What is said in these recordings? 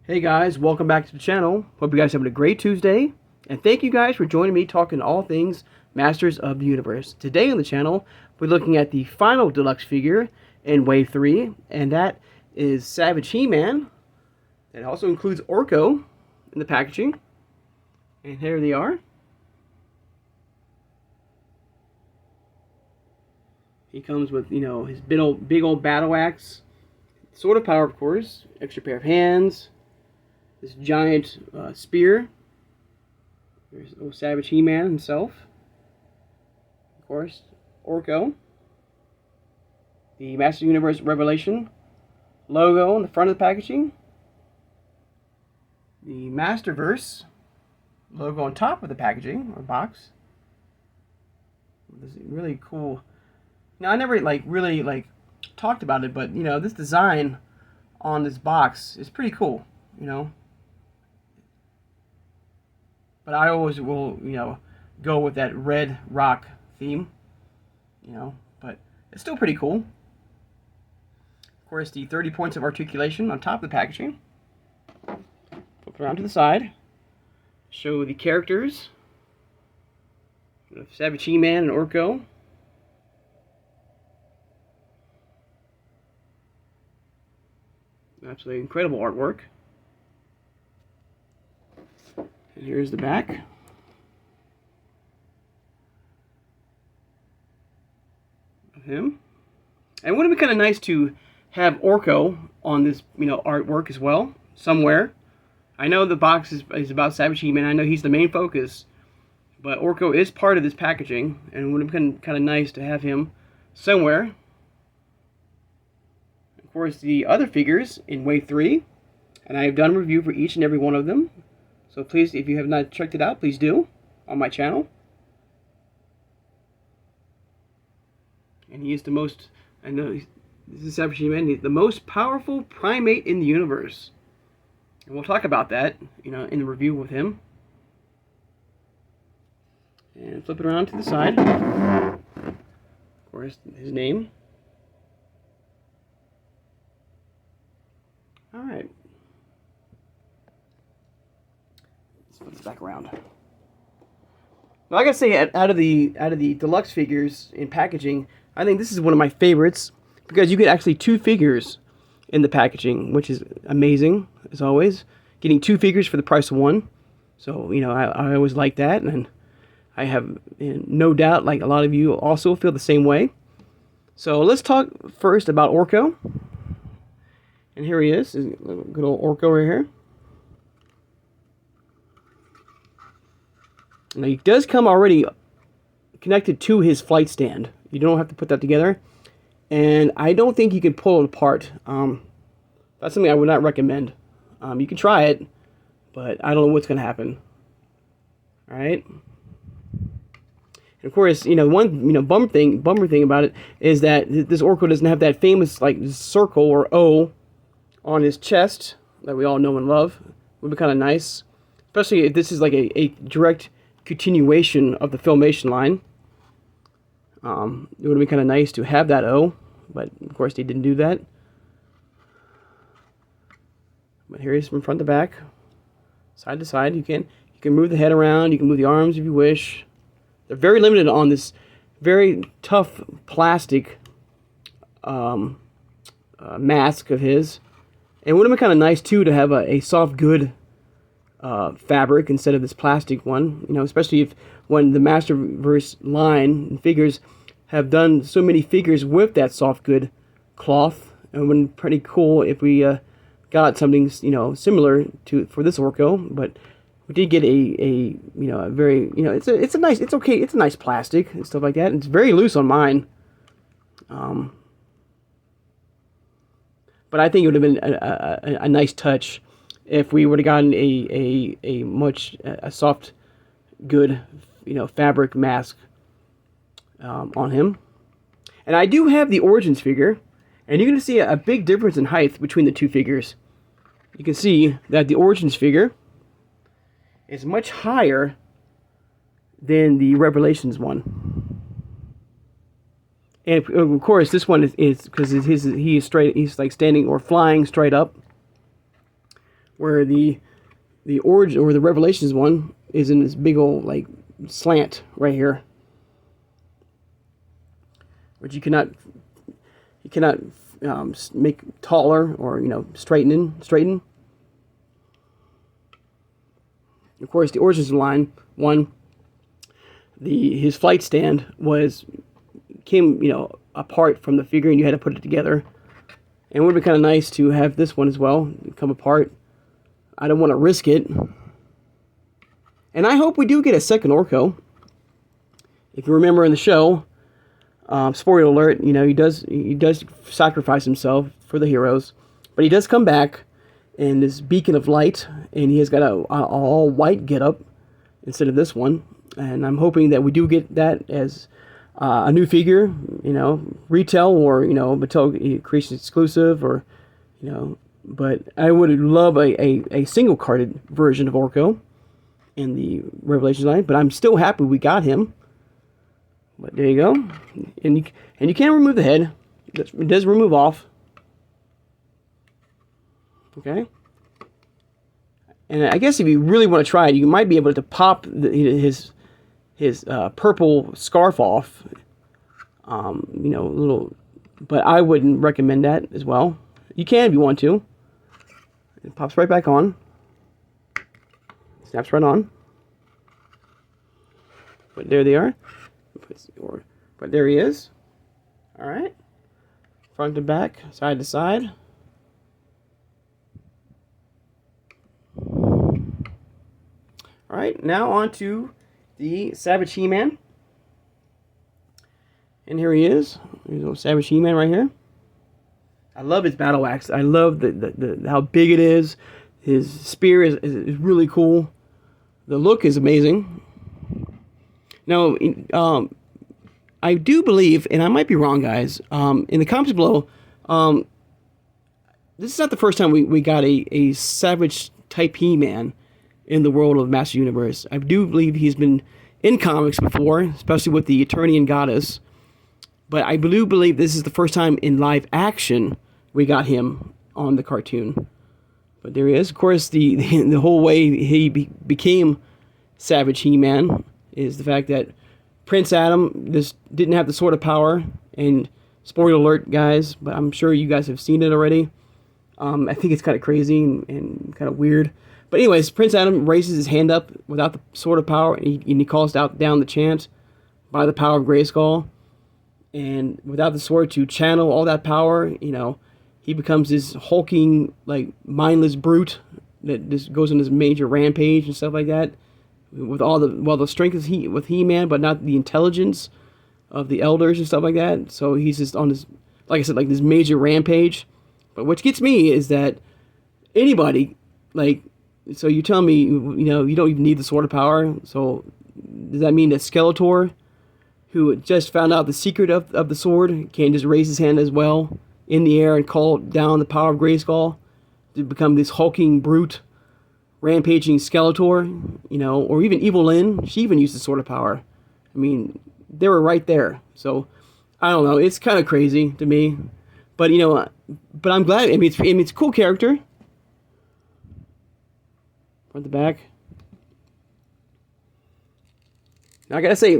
Hey guys, welcome back to the channel. Hope you guys are having a great Tuesday. And thank you guys for joining me talking all things Masters of the Universe. Today on the channel, we're looking at the final deluxe figure in Wave 3. And that is Savage He-Man. It also includes ORKO in the packaging. And here they are. He comes with, his big old battle axe. Sword of power, of course. Extra pair of hands. This giant spear. There's old Savage He-Man himself. Of course, ORKO. The Master Universe Revelation logo on the front of the packaging. The Masterverse logo on top of the packaging or box. This is really cool. Now I never really talked about it, but this design on this box is pretty cool. But I always will, go with that red rock theme, but it's still pretty cool. Of course, the 30 points of articulation on top of the packaging. Flip around to the side. Show the characters. Savage He-Man and ORKO. Absolutely incredible artwork. And here's the back. Of him. And wouldn't it be kind of nice to have ORKO on this, artwork as well, somewhere. I know the box is about Savage He-Man. I know he's the main focus, but ORKO is part of this packaging, and it would have been kind of nice to have him somewhere. Of course, the other figures in Wave 3, and I have done a review for each and every one of them. So please, if you have not checked it out, please do on my channel. And he is the most, I know this is Savage He-Man, he's the most powerful primate in the universe. And we'll talk about that, in the review with him. And flip it around to the side. Of course, his name. All right. Let's flip this back around. Now, I gotta say, out of the deluxe figures in packaging, I think this is one of my favorites because you get actually 2 figures in the packaging, which is amazing as always. Getting 2 figures for the price of 1, so I always like that, and I have no doubt, like a lot of you, also feel the same way. So let's talk first about ORKO. And here he is, good old ORKO right here. Now he does come already connected to his flight stand. You don't have to put that together. And I don't think you can pull it apart. That's something I would not recommend. You can try it, but I don't know what's going to happen. Alright? And of course, one bummer thing about it is that this ORKO doesn't have that famous circle or O on his chest that we all know and love. Would be kind of nice, especially if this is like a direct continuation of the Filmation line. It would be kind of nice to have that O, but of course they didn't do that. But here he is from front to back, side to side. You can move the head around. You can move the arms if you wish. They're very limited on this very tough plastic mask of his. And it would have been kind of nice, too, to have a soft, good fabric instead of this plastic one. Especially when the Masterverse line and figures have done so many figures with that soft, good cloth. It would have been pretty cool if we got something, similar for this ORKO. But we did get a very, it's a nice plastic and stuff like that. It's very loose on mine. But I think it would have been a nice touch if we would have gotten a soft, good, fabric mask on him. And I do have the Origins figure, and you're going to see a big difference in height between the 2 figures. You can see that the Origins figure is much higher than the Revelations one. And of course, this one is because he is straight. He's like standing or flying straight up. where the origin or the Revelations one is in this big old like slant right here, which you cannot make taller or straighten. Of course, the Origins line one, his flight stand came apart from the figure, and you had to put it together. And it would be kind of nice to have this one as well come apart. I don't want to risk it. And I hope we do get a second ORKO. If you remember in the show, spoiler alert, he does sacrifice himself for the heroes, but he does come back in this beacon of light, and he has got a all white getup instead of this one. And I'm hoping that we do get that as a new figure, retail or Mattel Creation exclusive, or But I would love a single carded version of ORKO in the Revelations line. But I'm still happy we got him. But there you go, and you can remove the head. It does remove off. Okay. And I guess if you really want to try it, you might be able to pop his purple scarf off. Little, but I wouldn't recommend that as well. You can if you want to. It pops right back on. Snaps right on. But there they are. But there he is. All right. Front to back, side to side. All right, now on to the Savage He-Man. And here he is. There's a little Savage He-Man right here. I love his battle axe. I love the how big it is. His spear is really cool. The look is amazing. Now, I do believe, and I might be wrong, guys, in the comments below, this is not the first time we got a Savage type He-Man in the world of Master Universe. I do believe he's been in comics before, especially with the Eternian Goddess. But I do believe this is the first time in live action we got him on the cartoon. But there he is. Of course, the whole way he became Savage He-Man is the fact that Prince Adam just didn't have the Sword of Power. And spoiler alert, guys, but I'm sure you guys have seen it already. I think it's kind of crazy and kind of weird. But anyways, Prince Adam raises his hand up without the Sword of Power, and he calls down the chant, by the power of Grayskull. And without the sword to channel all that power, he becomes this hulking, like, mindless brute that just goes on this major rampage and stuff like that. With all the strength is with He-Man, but not the intelligence of the elders and stuff like that. So he's just on this, like I said, like this major rampage. But what gets me is that anybody, like, so you tell me, you don't even need the Sword of Power. So does that mean that Skeletor, who just found out the secret of the sword, can just raise his hand as well in the air and call down the power of Grayskull to become this hulking brute, rampaging Skeletor, or even Evil Lyn? She even used the Sword of Power. I mean, they were right there. So I don't know. It's kind of crazy to me, but but I'm glad. I mean, it's a cool character. Front to back. Now I gotta say,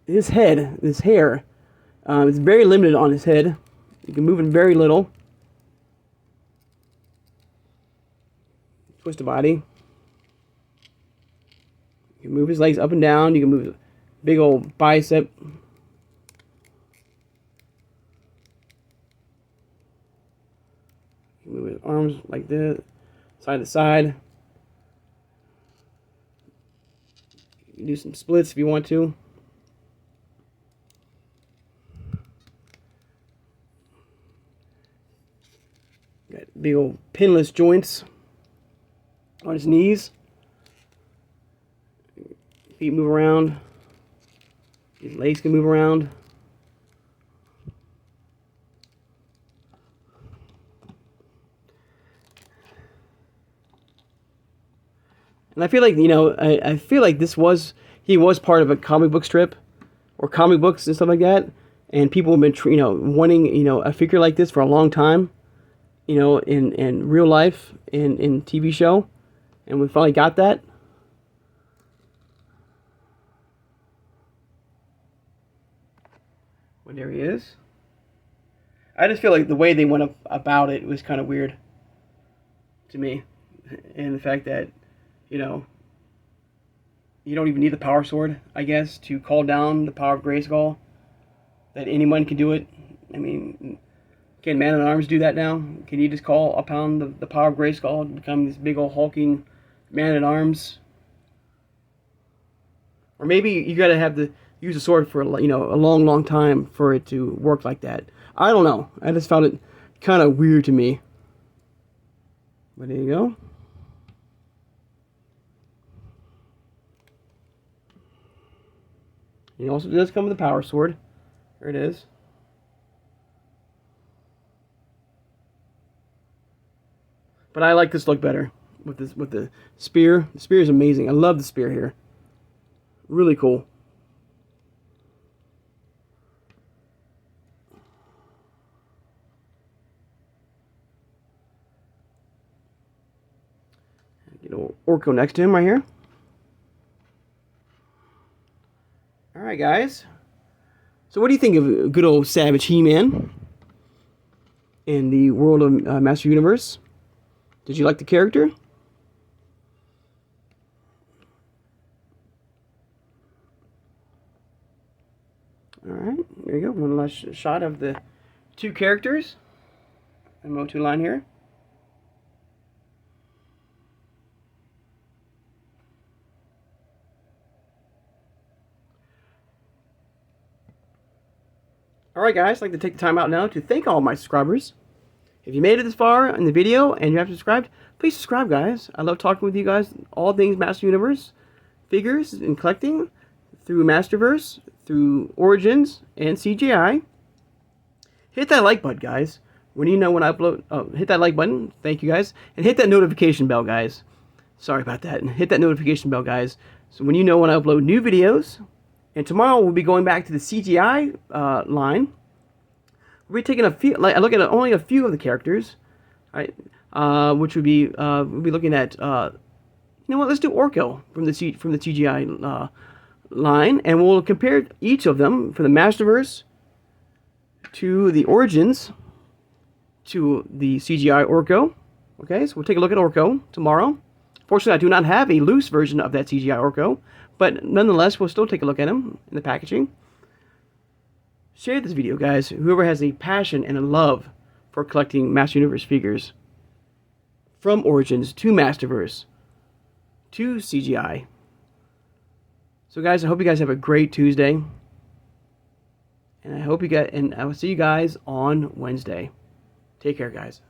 his head, his hair, is very limited on his head. You can move it very little. Twist the body. You can move his legs up and down. You can move the big old bicep. You can move his arms like this, side to side. You can do some splits if you want to. Got big old pinless joints on his knees. Feet move around. His legs can move around. And I feel like, I feel like he was part of a comic book strip or comic books and stuff like that. And people have been, wanting, a figure like this for a long time. in real life, in TV show, and we finally got that. Well, there he is. I just feel like the way they went about it was kind of weird to me, and the fact that, you know, you don't even need the power sword, I guess, to call down the power of Grayskull. That anyone can do it. I mean, can Man-at-Arms do that now? Can you just call upon the power of Grayskull to become this big old hulking Man-at-Arms? Or maybe you gotta have to use a sword for a long, long time for it to work like that. I don't know. I just found it kind of weird to me. But there you go. He also does come with a power sword. There it is. But I like this look better with the spear. The spear is amazing. I love the spear here. Really cool. Get ORKO next to him right here. Alright, guys. So what do you think of good old Savage He-Man in the world of Master Universe? Did you like the character? Alright, there you go. One last shot of the two characters. MO2 line here. Alright guys, I'd like to take the time out now to thank all my subscribers. If you made it this far in the video and you haven't subscribed, please subscribe, guys. I love talking with you guys, all things Master Universe, figures, and collecting, through Masterverse, through Origins, and CGI. Hit that like button, guys. When you know when I upload, hit that like button. Thank you, guys. And hit that notification bell, guys. Sorry about that. And hit that notification bell, guys. So when you know when I upload new videos. And tomorrow we'll be going back to the CGI line. We'll be taking a few, like I look at only a few of the characters, right? Which would be we'll be looking at you know what? Let's do ORKO from the CGI line, and we'll compare each of them from the Masterverse to the Origins to the CGI ORKO. Okay, so we'll take a look at ORKO tomorrow. Fortunately, I do not have a loose version of that CGI ORKO, but nonetheless, we'll still take a look at him in the packaging. Share this video, guys. Whoever has a passion and a love for collecting Master Universe figures, from Origins to Masterverse to CGI. So, guys, I hope you guys have a great Tuesday, and I will see you guys on Wednesday. Take care, guys.